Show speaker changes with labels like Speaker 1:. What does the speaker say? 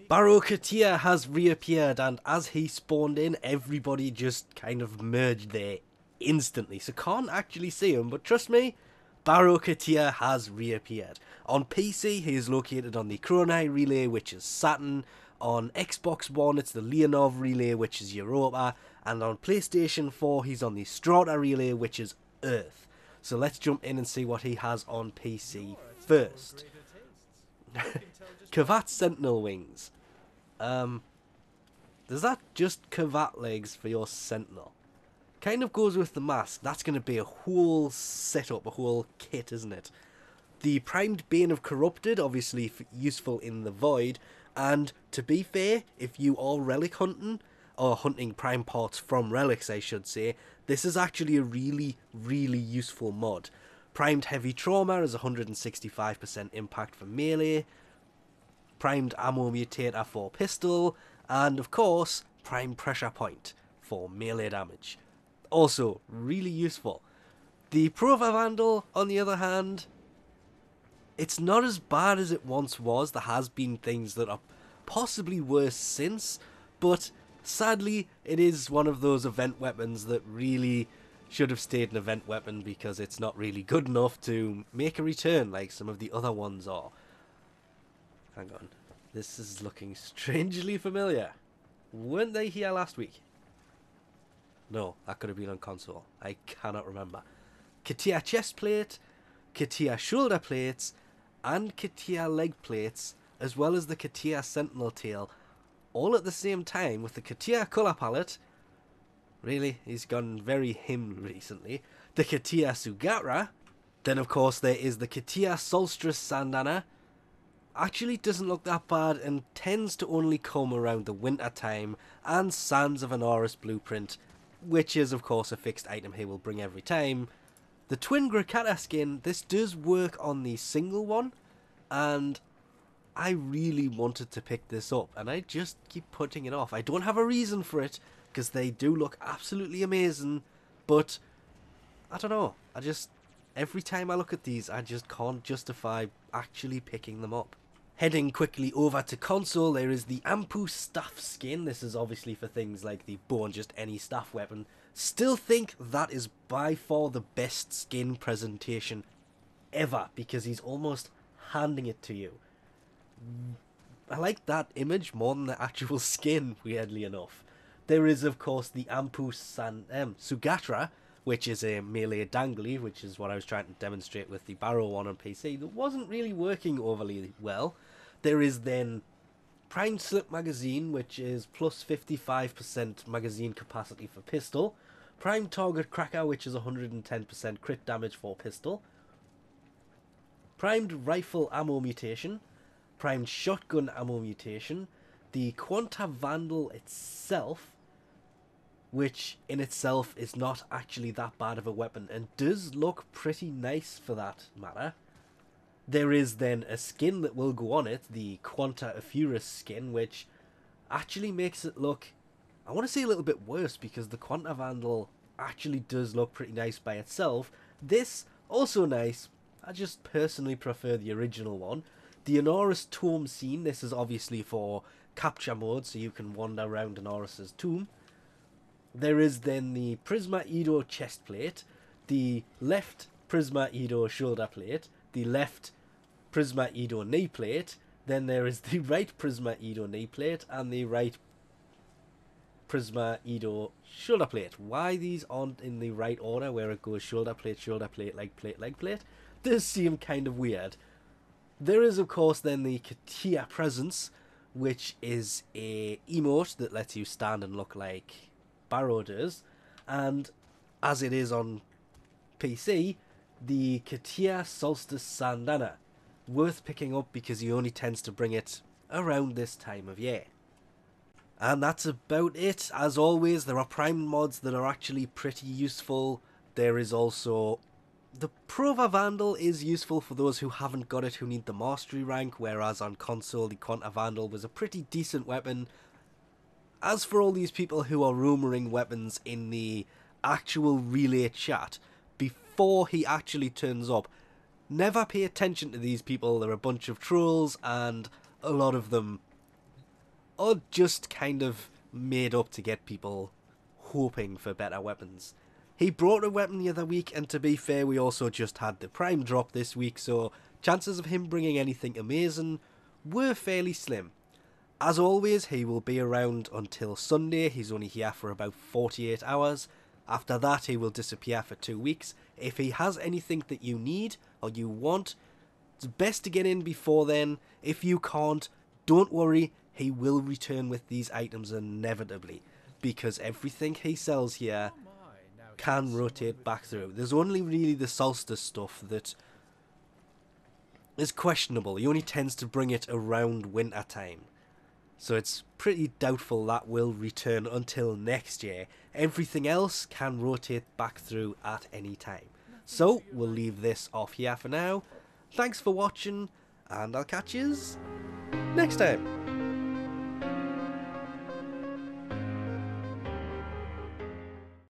Speaker 1: Baro Ki'Teer has reappeared, and as he spawned in, everybody just kind of merged there instantly. So can't actually see him, but trust me, Baro Ki'Teer has reappeared. On PC, he is located on the Kronia Relay, which is Saturn. On Xbox One, it's the Leonov Relay, which is Europa. And on PlayStation 4, he's on the Strata Relay, which is Earth. So let's jump in and see what he has on PC first. Kavat Sentinel Wings. Is that just Kavat legs for your Sentinel? Kind of goes with the mask. That's going to be a whole setup, a whole kit, isn't it? The primed Bane of Corrupted, obviously useful in the Void. And to be fair, if you are relic hunting, or hunting prime parts from relics I should say, this is actually a really, really useful mod. Primed Heavy Trauma is 165% impact for melee. Primed Ammo Mutator for pistol. And of course, Primed Pressure Point for melee damage. Also, really useful. The Prova Vandal, on the other hand, it's not as bad as it once was. There has been things that are possibly worse since, but sadly, it is one of those event weapons that really should have stayed an event weapon because it's not really good enough to make a return like some of the other ones are. Hang on. This is looking strangely familiar. Weren't they here last week? No, that could have been on console. I cannot remember. Ki'Teer chest plate, Ki'Teer shoulder plates, and Ki'Teer leg plates, as well as the Ki'Teer sentinel tail, all at the same time with the Ki'Teer colour palette. Really, he's gone very him recently. The Ki'Teer sugatra. Then of course there is the Ki'Teer solstice syandana. Actually doesn't look that bad and tends to only come around the winter time, and Sands of Inaros blueprint, which is of course a fixed item he will bring every time. The twin grakata skin, this does work on the single one, and I really wanted to pick this up and I just keep putting it off. I don't have a reason for it because they do look absolutely amazing, but I don't know, every time I look at these I just can't justify actually picking them up. Heading quickly over to console, there is the Anpu Staff skin. This is obviously for things like the bow and just any staff weapon. Still think that is by far the best skin presentation ever because he's almost handing it to you. I like that image more than the actual skin, weirdly enough. There is of course the Anpu sugatra, which is a melee dangly, which is what I was trying to demonstrate with the Baro one on PC. That wasn't really working overly well. There is then primed slip magazine, which is plus 55% magazine capacity for pistol. Primed target cracker, which is 110% crit damage for pistol. Primed rifle ammo mutation. Primed shotgun ammo mutation. The quanta vandal itself, which in itself is not actually that bad of a weapon and does look pretty nice for that matter. There is then a skin that will go on it, the Quanta Aufeis skin, which actually makes it look, I want to say a little bit worse because the Quanta Vandal actually does look pretty nice by itself. This, also nice, I just personally prefer the original one. The Inaros tomb scene, this is obviously for capture mode, so you can wander around Inaros' tomb. There is then the Prisma Edo chest plate, the left Prisma Edo shoulder plate, the left Prisma Edo knee plate, then there is the right Prisma Edo knee plate, and the right Prisma Edo shoulder plate. Why these aren't in the right order, where it goes shoulder plate, leg plate, does seem kind of weird. There is of course then the Ki'Teer presence, which is a emote that lets you stand and look like Baro does, and as it is on PC, the Ki'Teer solstice syandana, worth picking up because he only tends to bring it around this time of year. And that's about it. As always, there are prime mods that are actually pretty useful. There is also the Prova Vandal is useful for those who haven't got it, who need the mastery rank, whereas on console the Quanta Vandal was a pretty decent weapon. As for all these people who are rumouring weapons in the actual relay chat, before he actually turns up, never pay attention to these people. They're a bunch of trolls, and a lot of them or just kind of made up to get people hoping for better weapons. He brought a weapon the other week, and to be fair, we also just had the Prime drop this week, so chances of him bringing anything amazing were fairly slim. As always, he will be around until Sunday. He's only here for about 48 hours. After that, he will disappear for 2 weeks. If he has anything that you need or you want, it's best to get in before then. If you can't, don't worry, he will return with these items inevitably, because everything he sells here can rotate back through. There's only really the solstice stuff that is questionable. He only tends to bring it around winter time, so it's pretty doubtful that will return until next year. Everything else can rotate back through at any time. So we'll leave this off here for now. Thanks for watching, and I'll catch yous next time.